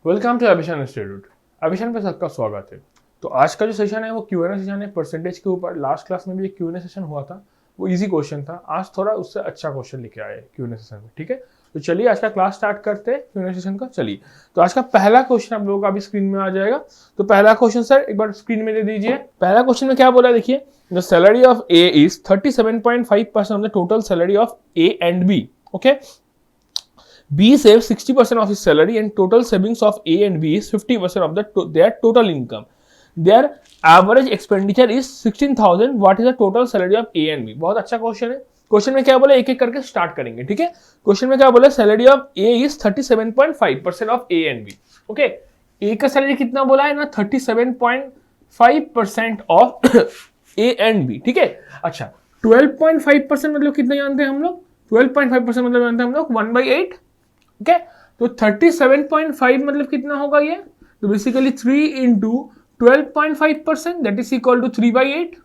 Welcome to Avishan institute. Avishan पे सबका स्वागत है। तो आज का जो सेशन है वो Q&A सेशन है परसेंटेज के ऊपर। लास्ट क्लास में भी एक Q&A सेशन हुआ था, वो इजी क्वेश्चन था। आज थोड़ा उससे अच्छा क्वेश्चन लेके आए Q&A सेशन में, ठीक है। तो चलिए आज का क्लास स्टार्ट करते हैं Q&A सेशन का। चलिए तो आज का पहला क्वेश्चन आप लोगों का अभी स्क्रीन में आ जाएगा। तो पहला क्वेश्चन सर एक बार स्क्रीन में दे दीजिए। पहला क्वेश्चन में क्या बोला है देखिए, the salary of A is 37.5% of the total salary of A and B. Okay, B saves 60% of his salary and total savings of A and B is 50% of their total income. Their average expenditure is 16,000. What is the total salary of A and B? बहुत अच्छा question है। Question में क्या बोला, एक एक करके start करेंगे, ठीक है। क्वेश्चन में क्या बोला, salary of A is 37.5% of A and B. Okay, A का सैलरी कितना बोला है ना, 37.5% ऑफ A and B, ठीक है। अच्छा, 12.5% मतलब कितना जानते हैं हम लोग, 12.5% मतलब जानते हैं हम लोग 1/8। ओके, तो 37.5 मतलब कितना होगा ये, तो basically 3 into 12.5% that is equal to 3/8।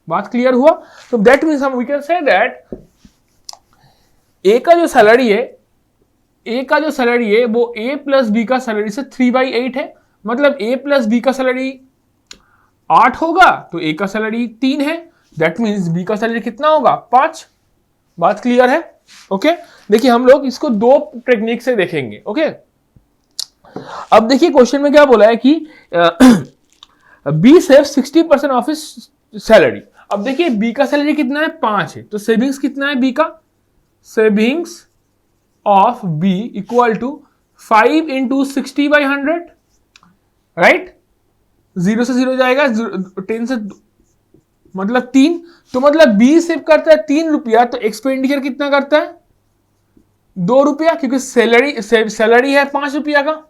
बात क्लियर हुआ। तो दैट मीन्स हम we can say that A का जो सैलरी है वो ए प्लस बी का सैलरी से 3/8 है। मतलब ए प्लस बी का सैलरी 8 होगा तो ए का सैलरी 3 है। दैट मीन्स बी का सैलरी कितना होगा, 5। बात क्लियर है। ओके, देखिए हम लोग इसको दो टेक्निक से देखेंगे। ओके, अब देखिए क्वेश्चन में क्या बोला है कि B save 60% of his salary. अब देखिए बी का सैलरी कितना है, 5 है, तो सेविंग्स कितना है बी का, savings of B equal to 5 into 60/100, right. 0 से 0 जाएगा, 10 से मतलब 3, तो मतलब बी सेव करता है 3 रुपया, तो एक्सपेंडिचर कितना करता है 2 रुपया, क्योंकि सैलरी है 5 रुपया का।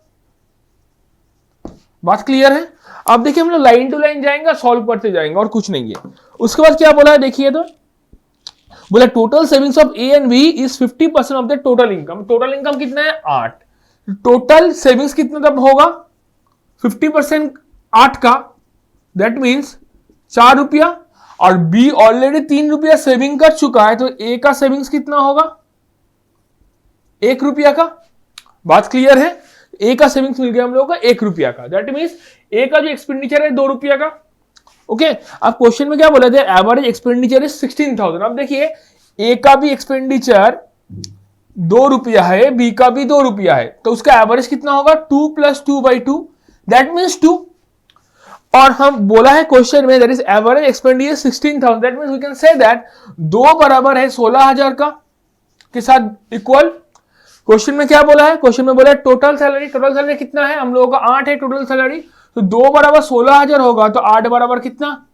बात क्लियर है। अब देखिए हम लोग लाइन टू लाइन जाएंगे, सॉल्व करते जाएंगे और कुछ नहीं है। उसके बाद क्या बोला है देखिए, तो बोला total savings of A and B is 50% of the total income. Total income कितना है 8, टोटल सेविंग्स कितना तब होगा 50% 8 का, दैट मीन्स 4 रुपया, और बी ऑलरेडी 3 रुपया सेविंग कर चुका है, तो ए का सेविंग्स कितना होगा 1 रुपया का। बात क्लियर है। ए का सेविंग्स मिल गया हम लोगों को 1 रुपया का, दैट मीन्स ए का जो एक्सपेंडिचर है 2 रुपया का। ओके, अब क्वेश्चन में क्या बोला था, एवरेज एक्सपेंडिचर इज 16,000। अब देखिए ए का भी एक्सपेंडिचर 2 रुपया है, बी का भी 2 रुपया है, तो उसका एवरेज कितना होगा 2 + 2/2, दैट मीन्स 2। और हम बोला है क्वेश्चन में that is average expenditure 16,000, that means we can say that 2 बराबर है 16,000 का के साथ इक्वल। क्वेश्चन में क्या बोला है, क्वेश्चन में बोला है टोटल सैलरी कितना है हम लोगों का 8 है टोटल सैलरी, तो 2 बराबर 16,000 होगा, तो 8 बराबर कितना,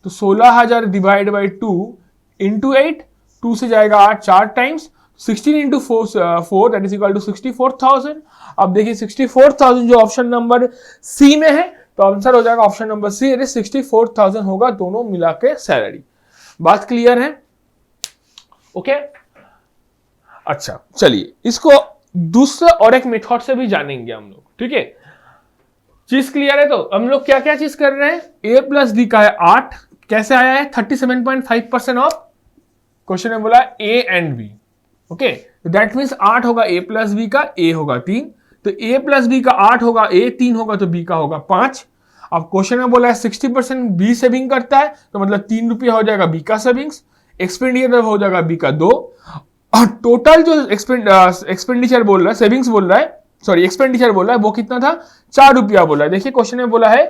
तो 16,000 डिवाइड बाई 2 इंटू 8, 2 से जाएगा 8 4 times, 16 into 4 that is equal to 64,000। अब देखिए 64,000 जो ऑप्शन नंबर सी में है, तो आंसर हो जाएगा ऑप्शन नंबर सी, 64,000 होगा दोनों मिला के सैलरी। बात क्लियर है। ओके, अच्छा चलिए इसको दूसरा और एक मेथड से भी जानेंगे हम लोग, ठीक है। चीज क्लियर है। तो हम लोग क्या क्या चीज कर रहे हैं, ए प्लस बी का है 8, कैसे आया है 37.5% ऑफ, क्वेश्चन में बोला A and B. Okay, that means 8 होगा ए प्लस बी का, ए होगा 3, तो ए प्लस बी का 8 होगा, ए 3 होगा, तो बी का होगा 5। अब क्वेश्चन में बोला है 60% बी सेविंग करता है, तो मतलब 3 रुपया हो जाएगा बी का सेविंग्स, एक्सपेंडिचर हो जाएगा बी का 2, और टोटल जो एक्सपेंडिचर बोल रहा है, सेविंग्स बोल रहा है, सॉरी एक्सपेंडिचर बोल रहा है, वो कितना था 4 रुपया बोला है। देखिए क्वेश्चन में बोला है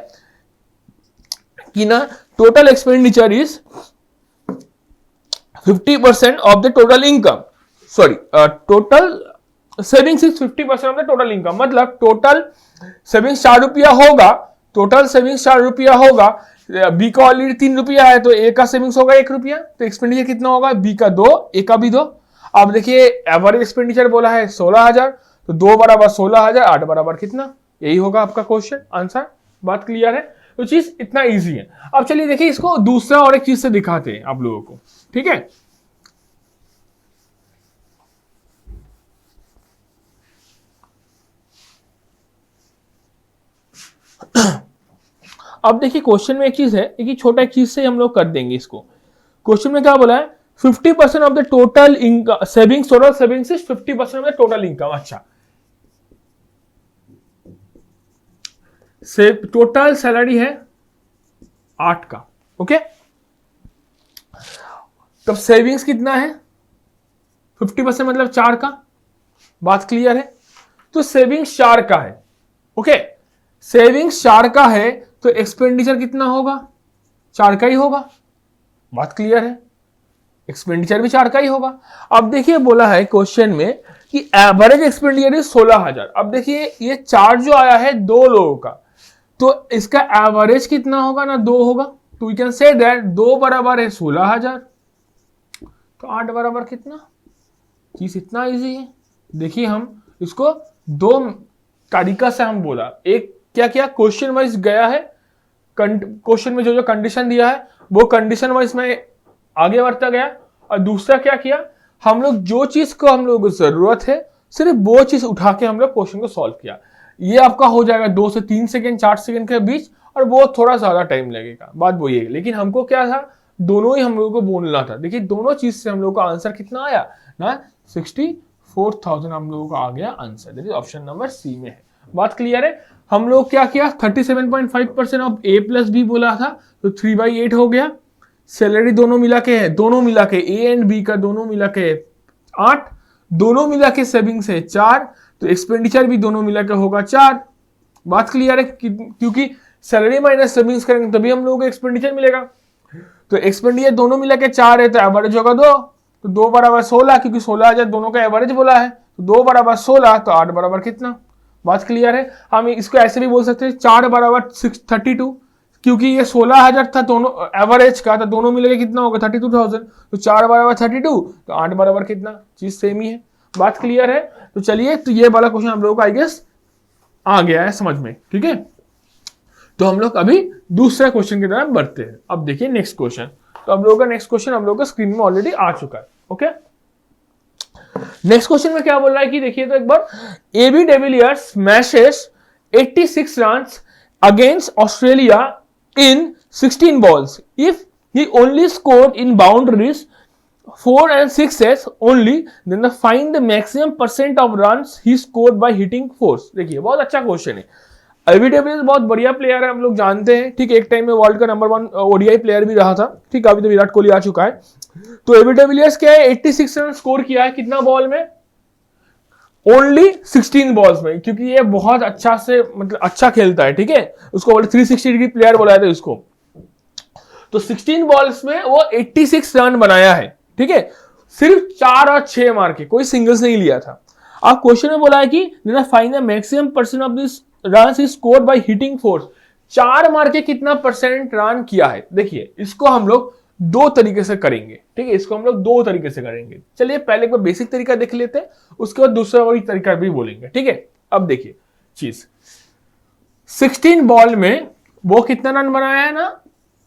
कि ना total expenditure is 50% of the total income, sorry total savings is 50% of the total income. मतलब टोटल सेविंग्स 4 रुपया होगा, टोटल सेविंग्स 4 रुपया होगा, बी का ऑलरेडी 3 रुपया है, तो ए का सेविंग्स होगा 1 रुपया, तो एक्सपेंडिचर कितना होगा बी का 2, ए का भी 2। अब देखिए एवरेज एक्सपेंडिचर बोला है 16,000, तो 2 बराबर 16,000, 8 बराबर कितना, यही होगा आपका क्वेश्चन आंसर। बात क्लियर है। तो चीज इतना इजी है। अब चलिए देखिए इसको दूसरा और एक चीज से दिखाते हैं आप लोगों को, ठीक है। अब देखिए क्वेश्चन में एक चीज है, एक छोटा एक चीज से हम लोग कर देंगे इसको। क्वेश्चन में क्या बोला है 50% of the total income savings, total savings is 50% of the total income. अच्छा से टोटल सैलरी है 8 का, ओके। तब सेविंग्स कितना है 50% मतलब 4 का, बात क्लियर है। तो सेविंग्स 4 का है, ओके। सेविंग्स 4 का है तो एक्सपेंडिचर कितना होगा 4 का ही होगा, बात क्लियर है। एक्सपेंडिचर भी 4 का ही होगा। अब देखिए बोला है क्वेश्चन में कि एवरेज एक्सपेंडिचर इज 16,000। अब देखिए ये चार्ट जो आया है 2 लोगों का, तो इसका एवरेज कितना होगा ना 2 होगा। तो वी कैन से दैट 2 बराबर है 16,000, तो 8 बराबर कितना, चीज इतना इजी है। देखिए हम इसको 2 तरीका से हम बोला, एक क्या किया क्वेश्चन वाइज गया है, क्वेश्चन में जो जो कंडीशन दिया है वो कंडीशन वाइज में आगे बढ़ता गया, और दूसरा क्या किया हम लोग जो चीज को हम लोग को जरूरत है सिर्फ वो चीज उठा के हम लोग क्वेश्चन को सॉल्व किया। ये आपका हो जाएगा 2 से 3 सेकंड 4 सेकंड के बीच, और वो थोड़ा ज्यादा टाइम लगेगा, बात वो ये। लेकिन हमको क्या था दोनों ही हम लोगों को बोलना था। देखिए दोनों चीज से हम लोग का आंसर कितना आया ना 64,000 हम लोगों का आ गया answer, that is option number C में है। बात क्लियर है। हम लोग क्या किया 37.5% ऑफ ए प्लस बी बोला था, तो 3/8 हो गया। सैलरी दोनों मिला के है, दोनों मिला के ए एंड बी का दोनों मिला के 8, दोनों मिला के सेविंग्स है 4, तो एक्सपेंडिचर भी दोनों मिला के होगा 4। बात क्लियर है, क्योंकि सैलरी माइनस सेविंग्स करेंगे तभी हम लोगों को एक्सपेंडिचर मिलेगा। तो एक्सपेंडिचर दोनों मिला के 4 है, तो एवरेज होगा 2, तो 2 बराबर 16, क्योंकि 16,000 दोनों का एवरेज बोला है, तो 2 बराबर 16, तो 8 बराबर कितना। बात क्लियर है। हम इसको ऐसे भी बोल सकते हैं 4 बराबर 32, क्योंकि ये 16,000 था दोनों एवरेज का, तो दोनों मिलेगा कितना होगा 32,000, तो 4 बराबर 32, तो 8 बराबर कितना, चीज सेम ही है। बात क्लियर है। तो चलिए, तो ये वाला क्वेश्चन हम लोगों का आई गेस आ गया है समझ में, ठीक है। तो हम लोग अभी दूसरे क्वेश्चन की तरफ बढ़ते हैं। अब देखिए नेक्स्ट क्वेश्चन, तो हम लोगों का नेक्स्ट क्वेश्चन हम लोग का स्क्रीन में ऑलरेडी आ चुका है, ओके। नेक्स्ट क्वेश्चन में क्या बोल रहा है कि देखिए तो एक बार, AB de Villiers smashes 86 runs against Australia in 16 balls. If he only scored in boundaries 4 and 6s only, then find the maximum percent of runs he scored by hitting fours. देखिए बहुत अच्छा क्वेश्चन है। एबी डिविलियर्स बहुत बढ़िया player है, हम लोग जानते हैं, ठीक। एक टाइम में वर्ल्ड का नंबर 1 ओडीआई प्लेयर भी रहा था, ठीक। अभी तो विराट कोहली आ चुका है। तो एबी डिविलियर्स क्या है 86 रन स्कोर किया है, कितना बॉल में, ओनली 16 बॉल्स में, क्योंकि ये बहुत अच्छा से मतलब अच्छा खेलता है, ठीक है। उसको बोले 360 डिग्री प्लेयर बोला था उसको। तो 16 बॉल्स में वो 86 रन बनाया है, ठीक है। सिर्फ 4 और 6 मार के, कोई सिंगल्स नहीं लिया था। अब क्वेश्चन में बोला है कि find the maximum percent of this runs he scored by hitting fours. 4 मार के कितना परसेंट रन किया है। देखिए इसको हम लोग 2 तरीके से करेंगे, ठीक है। इसको हम लोग 2 तरीके से करेंगे। चलिए पहले एक बार बेसिक तरीका देख लेते हैं, उसके बाद दूसरा वही तरीका भी बोलेंगे, ठीक है। अब देखिए चीज 16 बॉल में वो कितना रन बनाया है ना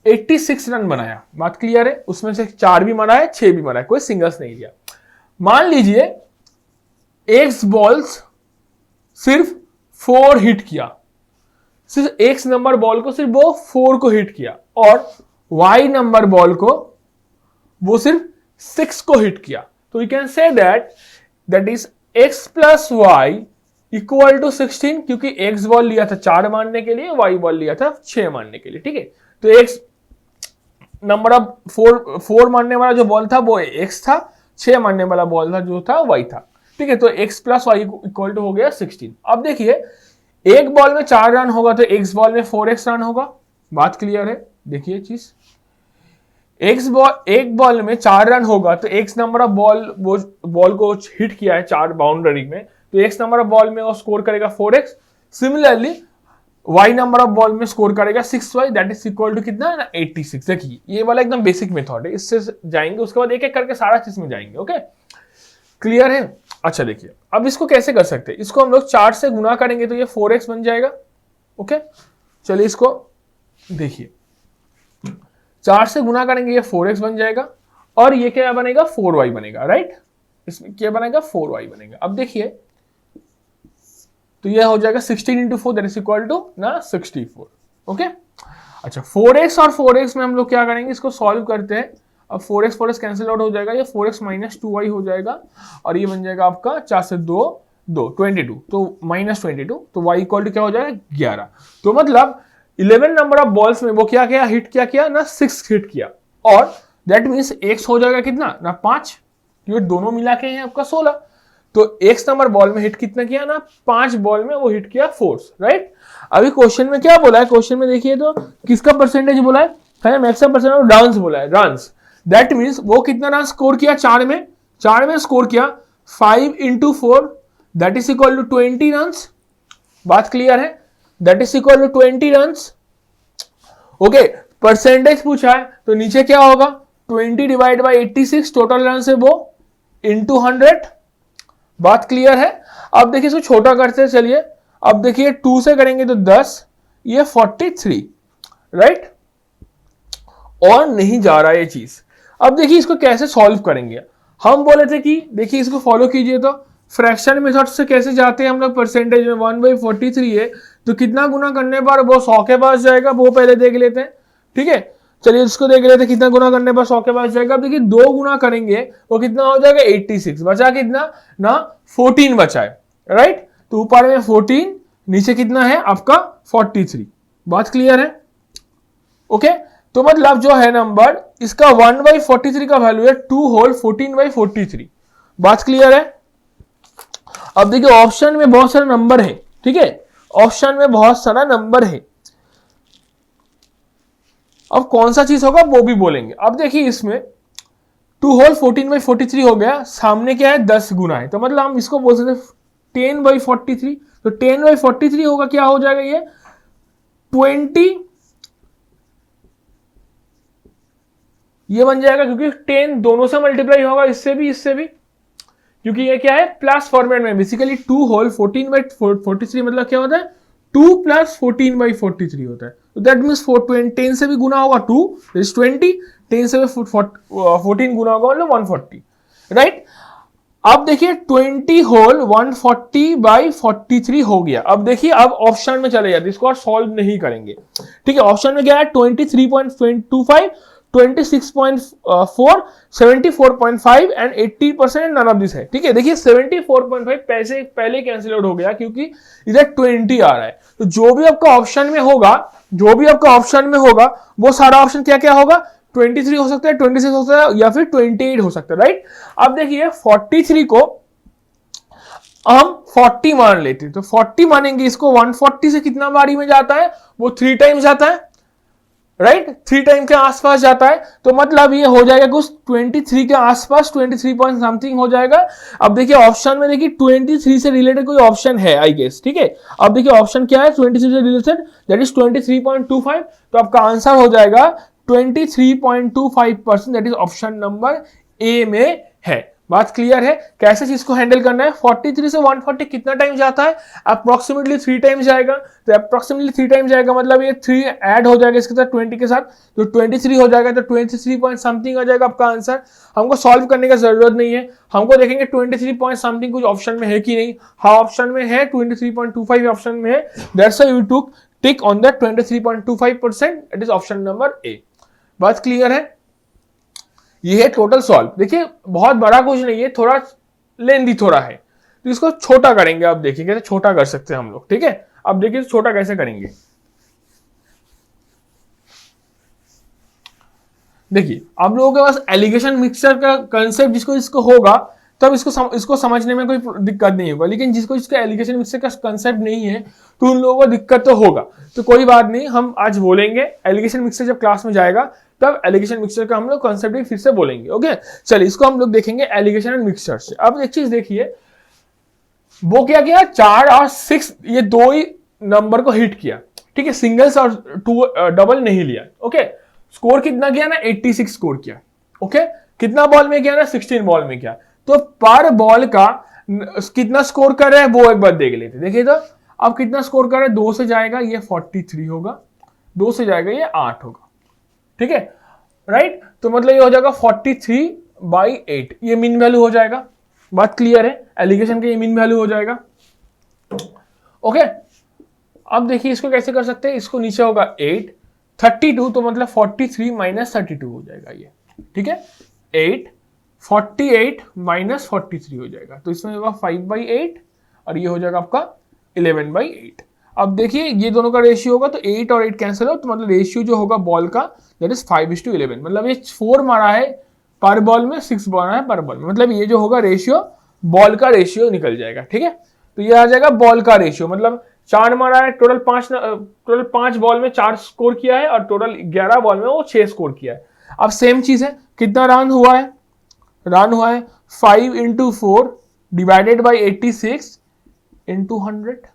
86 रन बनाया, बात क्लियर है। उसमें से 4 भी मारा है 6 भी मारा है, कोई सिंगल्स नहीं लिया। मान लीजिए एक्स बॉल्स सिर्फ 4 हिट किया, सिर्फ एक्स नंबर बॉल को सिर्फ वो 4 को हिट किया, और y नंबर बॉल को वो सिर्फ 6 को हिट किया। तो you can say that is x plus y equal to 16, क्योंकि x बॉल लिया था 4 मारने के लिए, y बॉल लिया था 6 मारने के लिए, ठीक है। तो x नंबर ऑफ 4 मारने वाला जो बॉल था वो x था, 6 मारने वाला बॉल था जो था y था, ठीक है। तो x plus y equal to हो गया 16। अब देखिए एक बॉल में 4 रन होगा तो x बॉल में 4x रन होगा, बात क्लियर है। देखिए चीज एक बॉल में 4 रन होगा तो x नंबर ऑफ बॉल को हिट किया है 4 बाउंड्री में, तो x नंबर ऑफ बॉल में वो स्कोर करेगा 4x। Similarly y number of ball में स्कोर करेगा 6y, that is equal to कितना है ना 86। देखिए ये वाला एकदम बेसिक मेथड है, इससे जाएंगे, उसके बाद एक एक करके सारा चीज में जाएंगे, ओके। क्लियर है। अच्छा देखिए अब इसको कैसे कर सकते हैं, इसको हम लोग 4 से गुना करेंगे तो ये 4x बन जाएगा, ओके। चलिए इसको देखिए 4 से गुना करेंगे ये 4x बन जाएगा, और ये क्या बनेगा 4y बनेगा, राइट। इसमें क्या बनेगा 4y बनेगा। अब देखिए तो ये हो जाएगा 16 into 4 that is equal to ना 64, ओके। अच्छा 4x और 4x में हम लोग क्या करेंगे, इसको सॉल्व करते हैं। अब 4x कैंसिल आउट हो जाएगा, ये 4x माइनस 2y हो जाएगा, और ये बन जाएगा आपका 4 से 2 2 22 तो -22 तो y इक्वल टू क्या हो जाएगा 11। तो मतलब 11 नंबर ऑफ बॉल्स में वो क्या किया हिट क्या किया ना 6 हिट किया और दैट मीन्स x हो जाएगा कितना ना 5 क्योंकि दोनों मिला के हैं आपका 16 तो x नंबर बॉल में हिट कितना किया ना 5 बॉल में वो हिट किया फोर्स राइट। अभी क्वेश्चन में क्या बोला है क्वेश्चन में देखिए तो किसका परसेंटेज बोला है मैक्सिमम परसेंटेज रन्स बोला है रन्स दैट मीन्स वो कितना रन स्कोर किया 4 में स्कोर किया 5 into 4 that is equal to 20 runs. बात क्लियर है that is equal to 20 runs. Okay percentage पूछा है तो नीचे क्या होगा 20 डिवाइड बाई 86 टोटल रन है वो इंटू 100। बात क्लियर है। अब देखिए इसको छोटा करते चलिए अब देखिए 2 से करेंगे तो 10 ये 43 राइट और नहीं जा रहा है ये चीज। अब देखिए इसको कैसे सॉल्व करेंगे हम बोले थे कि देखिए इसको फॉलो कीजिए तो फ्रैक्शन मेथड से कैसे जाते हैं हम लोग परसेंटेज में 1/43 है तो कितना गुना करने पर वो 100 के पास जाएगा वो पहले देख लेते हैं ठीक है। चलिए इसको देख लेते हैं कितना गुना करने पर 100 के पास जाएगा। अब देखिए 2 गुना करेंगे वो कितना हो जाएगा 86 बचा कितना ना 14 बचा है राइट। तो ऊपर में 14 नीचे कितना है आपका 43। बात क्लियर है ओके। तो मतलब जो है नंबर इसका 1/43 का वैल्यू है 2 होल 14/43। बात क्लियर है। अब देखिए ऑप्शन में बहुत सारे नंबर है ठीक है ऑप्शन में बहुत सारा नंबर है अब कौन सा चीज होगा वो भी बोलेंगे। अब देखिए इसमें 2 होल 14/43 हो गया सामने क्या है 10 गुना है तो मतलब हम इसको बोल सकते 10/43 तो 10/43 होगा क्या हो जाएगा ये 20 ये बन जाएगा क्योंकि 10 दोनों से मल्टीप्लाई होगा इससे भी क्योंकि ये क्या है प्लस फॉर्मेट में बेसिकली 2 होल 14/43 मतलब क्या होता है 2 + 14/43 होता है तो दैट मीन्स 10 से भी गुना होगा 2 इज 20 10 से 14 गुना होगा मतलब 140 राइट। अब देखिए 20 होल 140/43 हो गया। अब देखिए अब ऑप्शन में चले जाते इसको और सॉल्व नहीं करेंगे ठीक है। ऑप्शन में क्या है 23.25 26.4 74.5 एंड 80% नन ऑफ दिस है ठीक है। देखिए 74.5 पैसे पहले कैंसिल आउट हो गया क्योंकि इधर 20 आ रहा है तो जो भी आपका ऑप्शन में होगा वो सारा ऑप्शन क्या क्या होगा 23 हो सकता है 26 हो सकता है या फिर 28 हो सकता है राइट। अब देखिए 43 को हम 40 मान लेते हैं तो 40 मानेंगे इसको 140 से कितना बारी में जाता है वो 3 टाइम्स जाता है राइट 3 टाइम के आसपास जाता है तो मतलब ये हो जाएगा कुछ 23 के आसपास 23 पॉइंट समथिंग हो जाएगा। अब देखिए ऑप्शन में देखिए 23 से रिलेटेड कोई ऑप्शन है आई गेस ठीक है। अब देखिए ऑप्शन क्या है 23 से रिलेटेड दैट इज 23.25 तो आपका आंसर हो जाएगा 23.25% that is option number A में है। बात क्लियर है कैसे चीज को हैंडल करना है 43 से 140 कितना टाइम जाता है अप्रोक्सीमेटली 3 टाइम्स जाएगा तो अप्रोक्सीमेटली 3 टाइम्स जाएगा मतलब ये 3 ऐड हो जाएगा इसके साथ 20 के साथ तो 23 हो जाएगा तो 23 पॉइंट समथिंग आ जाएगा आपका आंसर। हमको सॉल्व करने का जरूरत नहीं है हमको देखेंगे 23 पॉइंट समथिंग कुछ ऑप्शन में है कि नहीं। हाँ ऑप्शन में है 23.25 ऑप्शन में है that's why you took tick on that 23.25% it is option number A. बात क्लियर है। ये है टोटल सॉल्व। देखिए बहुत बड़ा कुछ नहीं है थोड़ा लेंदी थोड़ा है तो इसको छोटा करेंगे। अब देखिए कैसे छोटा कर सकते हैं हम लोग ठीक है। अब देखिए छोटा कैसे करेंगे देखिए आप लोगों के पास एलिगेशन मिक्सचर का कंसेप्ट जिसको होगा तब इसको समझने में कोई दिक्कत नहीं होगा लेकिन जिसको एलिगेशन मिक्सचर का कंसेप्ट नहीं है तो उन लोगों को दिक्कत तो होगा। तो कोई बात नहीं हम आज बोलेंगे एलिगेशन मिक्सचर जब क्लास में जाएगा तब एलिगेशन मिक्सचर का हम लोग कॉन्सेप्ट भी फिर से बोलेंगे ओके। चलिए इसको हम लोग देखेंगे एलिगेशन एंड मिक्सचर से। अब एक चीज देखिए वो क्या किया 4 और 6 ये दो ही नंबर को हिट किया ठीक है सिंगल्स और डबल नहीं लिया ओके। स्कोर कितना किया ना 86 स्कोर किया ओके। कितना बॉल में किया ना 16 बॉल में किया तो पर बॉल का कितना स्कोर कर रहे हैं वो एक बार देख लेते देखिए तो अब कितना स्कोर कर रहे हैं 2 से जाएगा ये 43 होगा 2 से जाएगा ये 8 होगा ठीक है राइट। तो मतलब ये हो जाएगा 43/8 ये मीन वैल्यू हो जाएगा। बात क्लियर है एलिगेशन का ये मीन वैल्यू हो जाएगा ओके। अब देखिए इसको कैसे कर सकते हैं इसको नीचे होगा 8 32 तो मतलब 43 - 32 हो जाएगा ये ठीक है 8 48 - 43 हो जाएगा तो इसमें होगा 5/8 और ये हो जाएगा आपका 11/8। अब देखिए ये दोनों का रेशियो होगा तो 8 और 8 कैंसिल हो, तो मतलब रेशियो जो होगा बॉल का दैट इज 5:11। मतलब ये 4 मारा है पर बॉल में, 6 मारा है पर बॉल में, मतलब ये जो होगा रेशियो बॉल का रेशियो निकल जाएगा। ठीक है, तो ये आ जाएगा बॉल का रेशियो, मतलब 4 मारा है, टोटल 5 बॉल में 4 स्कोर किया है और टोटल 11 बॉल में वो 6 स्कोर किया है। अब सेम चीज है, कितना रन हुआ है, रन हुआ है 5 × 4 divided by 86 × 100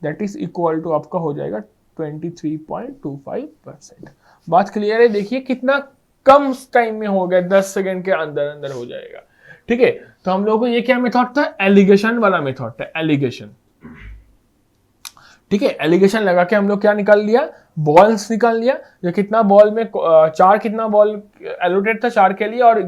that is equal to आपका हो जाएगा 23.25%। बात क्लियर है? देखिए कितना कम टाइम में हो गया, 10 सेकंड के अंदर अंदर हो जाएगा। ठीक है, तो हम लोगों को ये क्या मेथड था, एलिगेशन वाला मेथड था, एलिगेशन। ठीक है, एलिगेशन लगा के हम लोग क्या निकाल लिया, बॉल्स निकाल लिया, जो कितना बॉल में 4 कितना बॉल एलोटेड था 4 के लिए और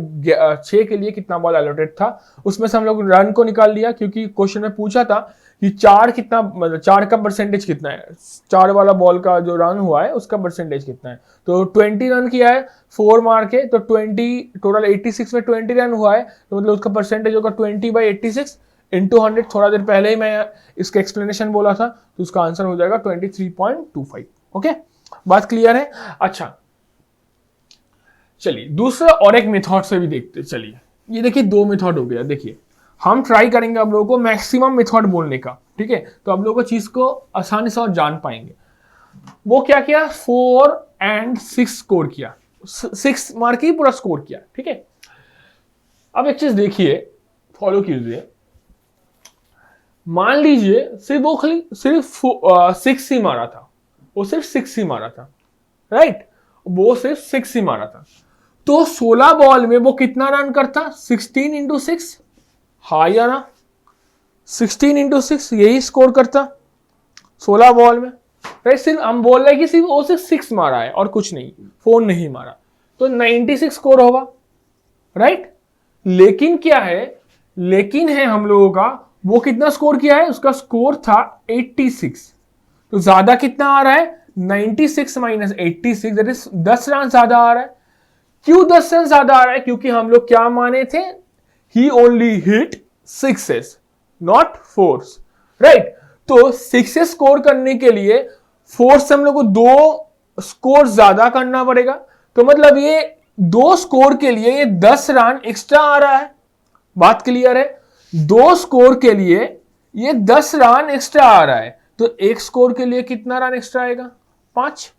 6 के लिए कितना बॉल एलोटेड था, उसमें से हम लोग रन को निकाल लिया, क्योंकि क्वेश्चन में पूछा था कि 4 कितना, मतलब 4 का परसेंटेज कितना है, 4 वाला बॉल का जो रन हुआ है उसका परसेंटेज कितना है। तो 20 रन किया है 4 मार के, तो 20 टोटल 86 में 20 रन हुआ है, तो मतलब उसका परसेंटेज होगा 20/86 × 100। थोड़ा देर पहले ही मैं इसका एक्सप्लेनेशन बोला था, तो उसका आंसर हो जाएगा 23.25। ओके, बात क्लियर है? अच्छा चलिए दूसरा और एक मेथड से भी देखते। चलिए ये देखिए 2 मेथड हो गया। देखिए हम ट्राई करेंगे आप लोगों को मैक्सिमम मेथड बोलने का। ठीक है, तो आप लोगों को चीज को आसानी से और जान पाएंगे। वो क्या किया, 4 और 6 स्कोर किया, 6 मार के ही पूरा स्कोर किया। ठीक है, अब एक चीज देखिए, फॉलो कीजिए। मान लीजिए सिर्फ वो सिर्फ 6 ही मारा था, वो सिर्फ 6 ही मारा था, राइट, वो सिर्फ 6 ही मारा था, तो 16 बॉल में वो कितना रन करता, 16 × 6, हाँ या ना, 16 × 6 यही स्कोर करता 16 बॉल में, राइट। सिर्फ हम बोल रहे हैं कि सिर्फ वो सिर्फ 6 मारा है और कुछ नहीं, 4 नहीं मारा, तो 96 स्कोर होगा, राइट। लेकिन क्या है, लेकिन है हम लोगों का वो कितना स्कोर किया है, उसका स्कोर था 86, तो ज्यादा कितना आ रहा है, 96 - 86 दैट इज 10 रन ज्यादा आ रहा है। क्यों 10 रन ज्यादा आ रहा है, क्योंकि हम लोग क्या माने थे, he only hit 6s not 4s, right. तो 6s स्कोर करने के लिए 4 से हम लोग को 2 स्कोर ज्यादा करना पड़ेगा, तो मतलब ये 2 स्कोर के लिए ये 10 रन एक्स्ट्रा आ रहा है। बात क्लियर है, 2 स्कोर के लिए ये 10 रन एक्स्ट्रा आ रहा है, तो 1 स्कोर के लिए कितना रन एक्स्ट्रा आएगा, 5,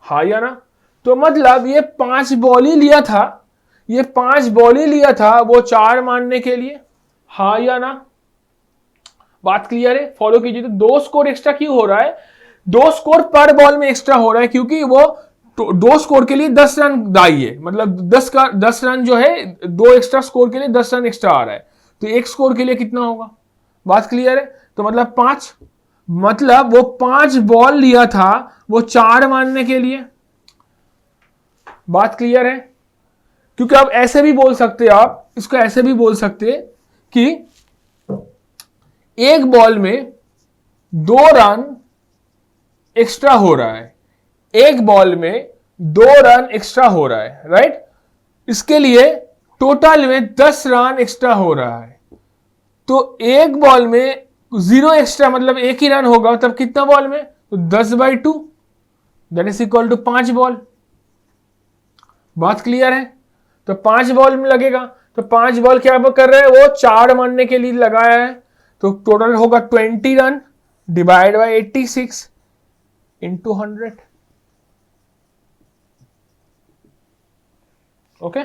हाँ या ना। तो मतलब ये 5 बॉल ही लिया था, ये 5 बॉल ही लिया था वो 4 मारने के लिए, हाँ या ना। बात क्लियर है, फॉलो कीजिए। तो 2 स्कोर एक्स्ट्रा क्यों हो रहा है, 2 स्कोर पर बॉल में एक्स्ट्रा हो रहा है, क्योंकि वो 2 स्कोर के लिए 10 रन दाई है, मतलब 10 रन जो है 2 एक्स्ट्रा स्कोर के लिए 10 रन एक्स्ट्रा आ रहा है, तो 1 स्कोर के लिए कितना होगा। बात क्लियर है, तो मतलब 5, मतलब वो 5 बॉल लिया था वो 4 मारने के लिए। बात क्लियर है, क्योंकि आप ऐसे भी बोल सकते हैं, आप इसको ऐसे भी बोल सकते हैं कि एक बॉल में 2 रन एक्स्ट्रा हो रहा है, एक बॉल में 2 रन एक्स्ट्रा हो रहा है, राइट। इसके लिए टोटल में 10 रन एक्स्ट्रा हो रहा है, तो एक बॉल में 0 एक्स्ट्रा मतलब 1 ही रन होगा, तब कितना बॉल में, तो 10/2 that is equal to 5 ball. बात क्लियर है, तो 5 बॉल में लगेगा, तो 5 बॉल क्या कर रहे हैं, वो 4 मारने के लिए लगाया है, तो टोटल होगा 20 run divide by 86 × 100। Okay,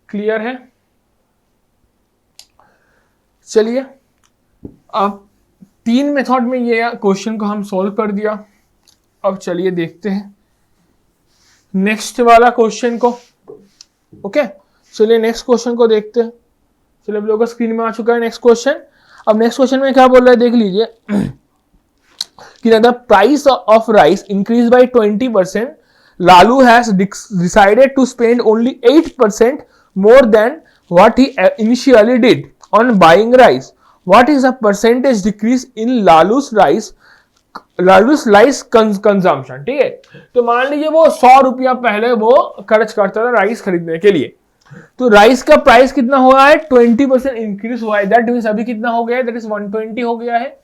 clear है। चलिए अब 3 मेथड में ये क्वेश्चन को हम सॉल्व कर दिया। अब चलिए देखते हैं नेक्स्ट वाला क्वेश्चन को। ओके, चलिए नेक्स्ट क्वेश्चन को देखते हैं। चलिए, आप लोगों का स्क्रीन में आ चुका है नेक्स्ट क्वेश्चन। अब नेक्स्ट क्वेश्चन में क्या बोल रहा है देख लीजिए कि the price of rice increase by 20%, Lalu has decided to spend only 8% more than what he initially did on buying rice. What is the percentage decrease in Lalu's rice consumption? ठीक है, तो मान लीजिए वो 100 रुपया पहले वो खर्च करता था राइस खरीदने के लिए, तो राइस का प्राइस कितना हुआ है, 20% इंक्रीज हुआ है, दैट मींस अभी कितना हो गया है, दैट इज 120 हो गया है।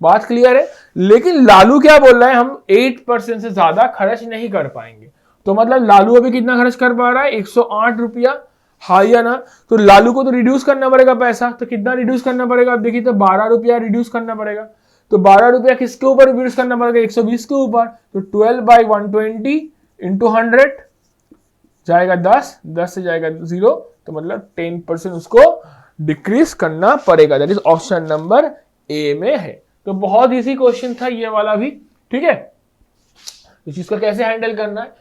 बात क्लियर है। लेकिन लालू क्या बोल रहा है, हम 8% से ज्यादा खर्च नहीं कर पाएंगे। तो मतलब लालू अभी कितना खर्च कर पा रहा है, 108 रुपया, हाँ या ना। तो लालू को तो रिड्यूस करना पड़ेगा पैसा, तो कितना रिड्यूस करना पड़ेगा, अब देखिए तो 12 रुपया रिड्यूस करना पड़ेगा। तो 12 रुपया किसके ऊपर रिड्यूस करना पड़ेगा, 120 के ऊपर। तो 12/120 इंटू 100 जाएगा 10 से जाएगा 0, तो मतलब 10% उसको डिक्रीज करना पड़ेगा। That is option number A में है। तो बहुत इजी क्वेश्चन था ये वाला भी, ठीक है। इस चीज को कैसे हैंडल करना है,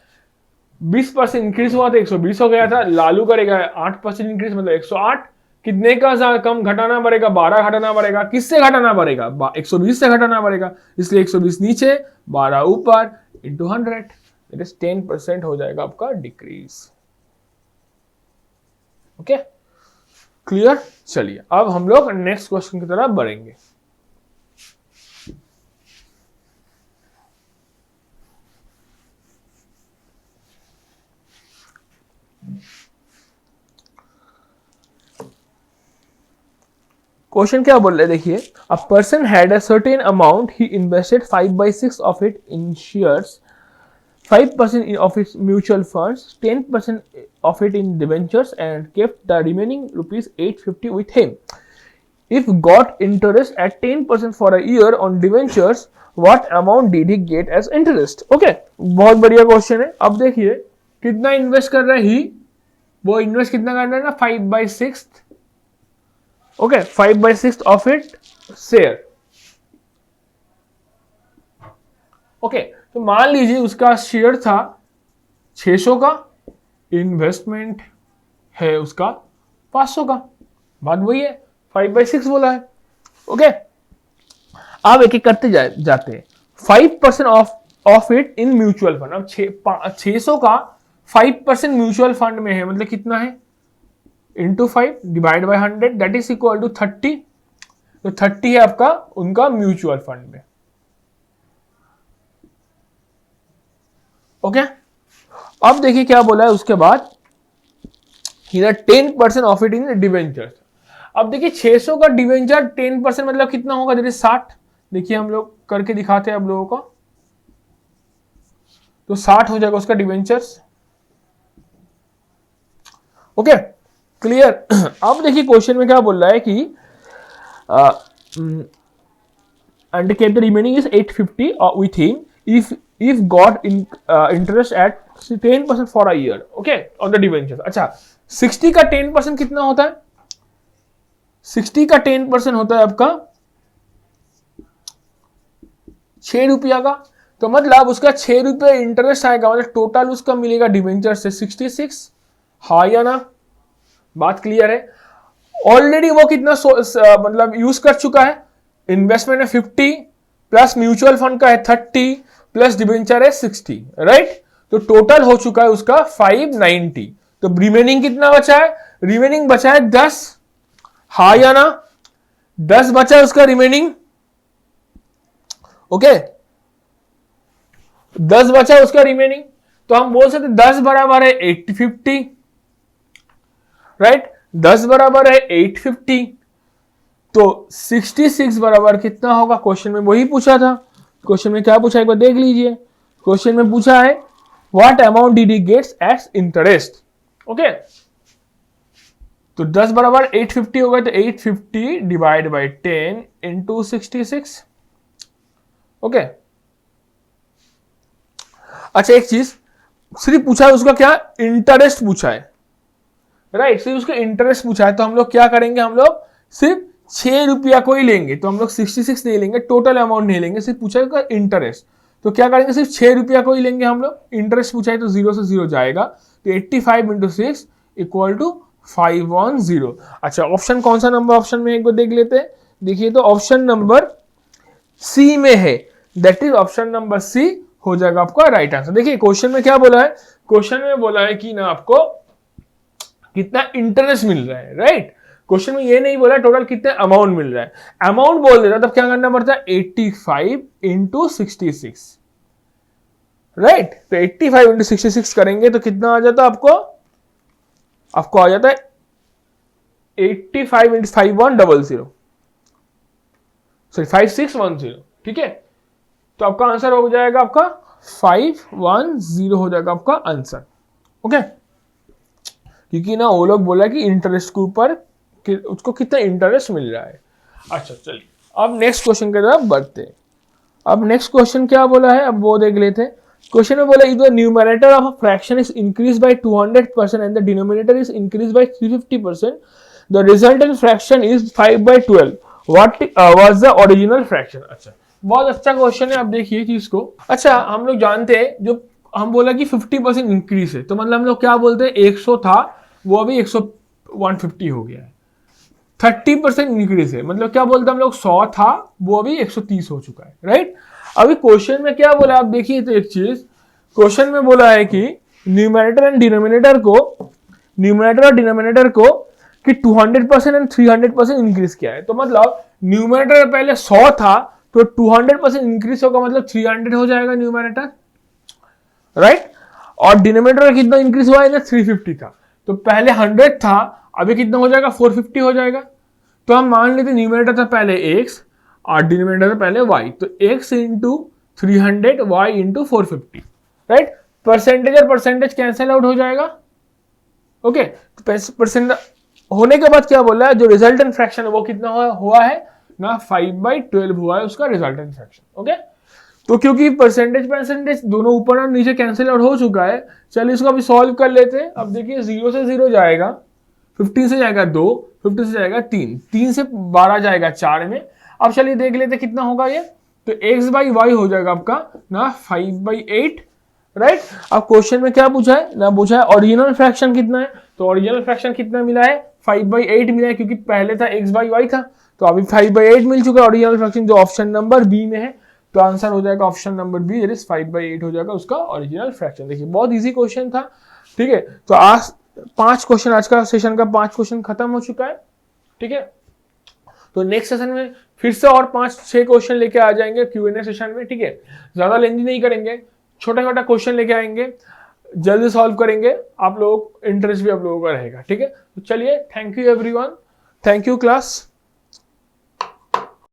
20% इंक्रीज हुआ था 120 हो गया था, लालू करेगा 8% इंक्रीज मतलब 108, कितने का कम घटाना पड़ेगा, 12 घटाना पड़ेगा। किससे घटाना पड़ेगा, 120 से घटाना पड़ेगा, इसलिए 120 नीचे 12 ऊपर इंटू 100, दैट इज 10% हो जाएगा आपका डिक्रीज। Okay clear. चलिए अब हम लोग नेक्स्ट क्वेश्चन की तरफ बढ़ेंगे। क्वेश्चन क्या बोल रहे हैं देखिए, a person had a certain amount, he invested 5/6 of it in shares, 5% of its mutual funds, 10% of it in debentures, and kept the remaining rupees 850 with him. If got interest at 10% for a year on debentures, what amount did he get as interest? Okay, बहुत बढ़िया question है। अब देखिए कितना invest कर रहा है ही, वो इन्वेस्ट कितना कर रहा है ना, 5/6, okay 5/6 of it share. Okay तो मान लीजिए उसका शेयर था 600 का, इन्वेस्टमेंट है उसका 500 का, बात वही है, 5/6 बोला है। ओके अब एक एक करते जाते हैं। 5% of it in mutual fund, अब 600 का 5% म्यूचुअल फंड में है, मतलब कितना है, into 5 divide by 100, that is equal to 30। तो 30 है आपका उनका म्यूचुअल फंड में। ओके अब देखिए क्या बोला है उसके बाद, 10% ऑफ इट इन डिवेंचर। अब देखिए 600 का डिवेंचर 10% मतलब कितना होगा, जैसे 60। देखिए हम लोग करके दिखाते हैं आप लोगों को, तो 60 हो जाएगा उसका डिवेंचर्स। Okay clear. अब देखिए क्वेश्चन में क्या बोल रहा है कि and kept the remaining is 850 with him if got interest at 10% for a year, okay on the debentures। अच्छा 60 का 10% कितना होता है, 60 का 10% होता है आपका 6 रुपया का। तो मतलब उसका 6 रुपये इंटरेस्ट आएगा, मतलब टोटल उसका मिलेगा डिवेंचर से 66, हाँ या ना। बात क्लियर है। ऑलरेडी वो कितना मतलब यूज कर चुका है, इन्वेस्टमेंट है 50 प्लस म्यूचुअल फंड का है 30 प्लस डिवेंचर है 60, राइट। तो टोटल हो चुका है उसका 590। तो रिमेनिंग कितना बचा है, रिमेनिंग बचा है 10, हाँ या ना, 10 बचा है उसका रिमेनिंग। ओके 10 बचा है उसका रिमेनिंग, तो हम बोल सकते 10 बराबर है 850, राइट। 10 बराबर है 850, तो 66 बराबर कितना होगा, क्वेश्चन में वही पूछा था। क्वेश्चन में क्या पूछा एक बार देख लीजिए, क्वेश्चन में पूछा है what amount did he gets as interest. Okay तो 10 बराबर 850 होगा, तो 850 डिवाइड बाई 10 इंटू 66। ओके अच्छा एक चीज सिर्फ पूछा है उसका क्या, इंटरेस्ट पूछा है, राइट। सिर्फ उसका इंटरेस्ट पूछा है, तो हम लोग क्या करेंगे, हम लोग सिर्फ 6 रुपया को ही लेंगे। तो हम लोग 66 नहीं लेंगे, टोटल अमाउंट नहीं लेंगे, सिर्फ पूछा है इंटरेस्ट। तो क्या करेंगे, सिर्फ 6 रुपया को ही लेंगे हम लोग। इंटरेस्ट पूछा है तो 0 से 0 जाएगा, तो 85 इंटू 6 इक्वल टू 510। अच्छा ऑप्शन कौन सा नंबर ऑप्शन में एक बार देख लेते हैं। देखिए तो ऑप्शन नंबर सी में है, that is option number C हो जाएगा आपका राइट आंसर। देखिए क्वेश्चन में क्या बोला है, क्वेश्चन में बोला है कि ना आपको कितना इंटरेस्ट मिल रहा है, राइट। क्वेश्चन में ये नहीं बोला टोटल कितना अमाउंट मिल रहा है, अमाउंट बोल देता तब क्या करना पड़ता है 85 इंटू 66, राइट। तो 85 इंटू 66 करेंगे तो कितना आ जाता आपको आपको आ जाता है 85 इंटू 5100, सॉरी 5610, ठीक है। तो आपका आंसर हो जाएगा आपका 510 हो जाएगा आपका आंसर, ओके। क्योंकि ना वो लोग बोला कि इंटरेस्ट के ऊपर कि उसको कितना इंटरेस्ट मिल रहा है। अच्छा चलिए अब नेक्स्ट क्वेश्चन की तरफ बढ़ते हैं। अब नेक्स्ट क्वेश्चन क्या बोला है, अब वो देख लेते हैं। क्वेश्चन में बोला if the numerator of a fraction is increase by 200% and the denominator is increase by 350%, the resultant fraction is 5/12, what was the original fraction. अच्छा बहुत अच्छा क्वेश्चन है, आप देखिए चीज को। अच्छा हम लोग जानते हैं जो हम बोला कि 50% इंक्रीज है, तो मतलब हम लोग क्या बोलते हैं 100 था वो अभी 150 हो गया है। 30% इंक्रीज है, मतलब क्या बोलते हैं हम लोग 100 था वो अभी 130 हो चुका है, राइट। अभी क्वेश्चन में क्या बोला आप देखिए, तो एक चीज क्वेश्चन में बोला है कि न्यूमरेटर और डिनोमिनेटर को कि 200% एंड 300% इंक्रीज किया है। तो मतलब न्यूमरेटर पहले 100 था तो 200% इंक्रीज होगा, मतलब 300 हो जाएगा न्यूमरेटर, राइट। और डिनोमिनेटर कितना इंक्रीज हुआ है ना, 350 था। तो पहले 100 था, अभी कितना हो जाएगा 450 हो जाएगा। तो हम मान लेते न्यूमरेटर था पहले x और डिनोमिनेटर था पहले y, तो x into 300 y into 450, right. Percentage और परसेंटेज कैंसिल आउट हो जाएगा, ओके। परसेंट होने के बाद क्या बोला है, जो रिजल्टेंट फ्रैक्शन है वो कितना हुआ है ना, 5/12 हुआ है उसका रिजल्टेंट फ्रैक्शन, ओके। तो क्योंकि परसेंटेज दोनों ऊपर और नीचे कैंसिल आउट हो चुका है, चलिए इसको अभी सॉल्व कर लेते हैं। अब देखिए 0 से 0 जाएगा, 15 से जाएगा 2, 15 से जाएगा 3, 3 से 12 जाएगा 4 में। अब चलिए देख लेते हैं कितना होगा ये, तो x/y हो जाएगा आपका ना 5/8, राइट। अब क्वेश्चन में क्या पूछा है ना, पूछा है ओरिजिनल फ्रैक्शन कितना है, तो ओरिजिनल फ्रैक्शन कितना मिला है 5/8 मिला है, क्योंकि पहले था x/y था, तो अभी 5/8 मिल चुका है ओरिजिनल फ्रैक्शन, जो ऑप्शन नंबर बी में है। तो आंसर हो जाएगा option number B, that is 5/8 हो जाएगा उसका ओरिजिनल फ्रैक्शन। देखिए बहुत इजी क्वेश्चन था, ठीक है। तो आज 5 क्वेश्चन, आज का सेशन का 5 क्वेश्चन खत्म हो चुका है, ठीक है। तो नेक्स्ट सेशन में फिर से और 5-6 क्वेश्चन लेके आ जाएंगे Q&A सेशन में, ठीक है। ज्यादा लेंदी नहीं करेंगे, छोटा छोटा क्वेश्चन लेके आएंगे, जल्दी सॉल्व करेंगे, आप लोग इंटरेस्ट भी आप लोगों का रहेगा, ठीक है। तो चलिए thank you everyone, thank you class.